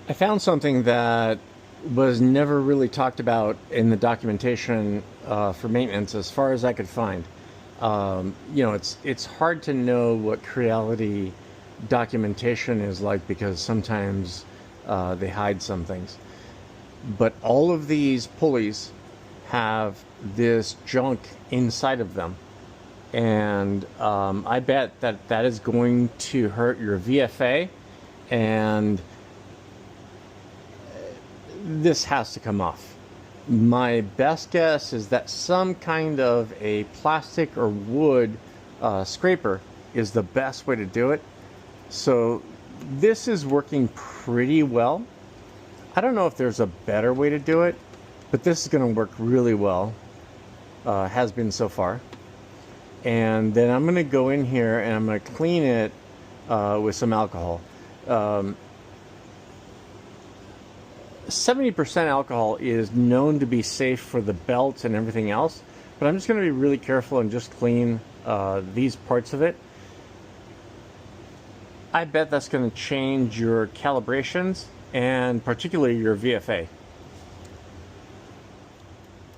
I found something that was never really talked about in the documentation for maintenance, as far as I could find. It's hard to know what Creality documentation is like because sometimes they hide some things. But all of these pulleys have this junk inside of them, and I bet that that is going to hurt your VFA, and this has to come off. My best guess is that some kind of a plastic or wood scraper is the best way to do it. So this is working pretty well. I don't know if there's a better way to do it, but this is going to work really well. Has been so far. And then I'm going to go in here and I'm going to clean it with some alcohol. 70% alcohol is known to be safe for the belts and everything else, but I'm just going to be really careful and just clean these parts of it. I bet that's going to change your calibrations and particularly your VFA.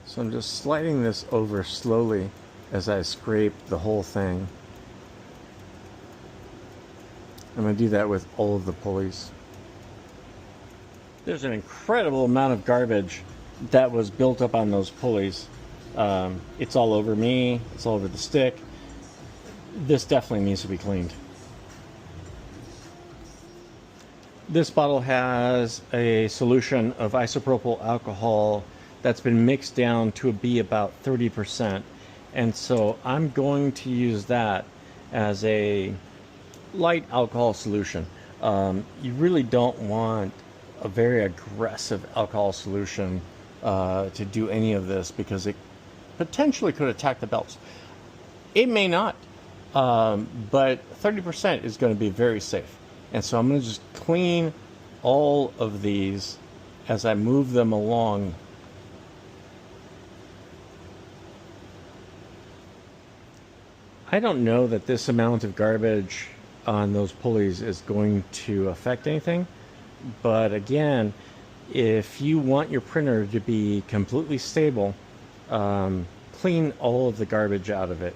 So I'm just sliding this over slowly as I scrape the whole thing. I'm going to do that with all of the pulleys. There's an incredible amount of garbage that was built up on those pulleys. It's all over me, it's all over the stick. This definitely needs to be cleaned. This bottle has a solution of isopropyl alcohol that's been mixed down to be about 30%. And so I'm going to use that as a light alcohol solution. You really don't want a very aggressive alcohol solution to do any of this because it potentially could attack the belts. It may not, but 30% is going to be very safe. And so I'm going to just clean all of these as I move them along. I don't know that this amount of garbage on those pulleys is going to affect anything. But again, if you want your printer to be completely stable, clean all of the garbage out of it.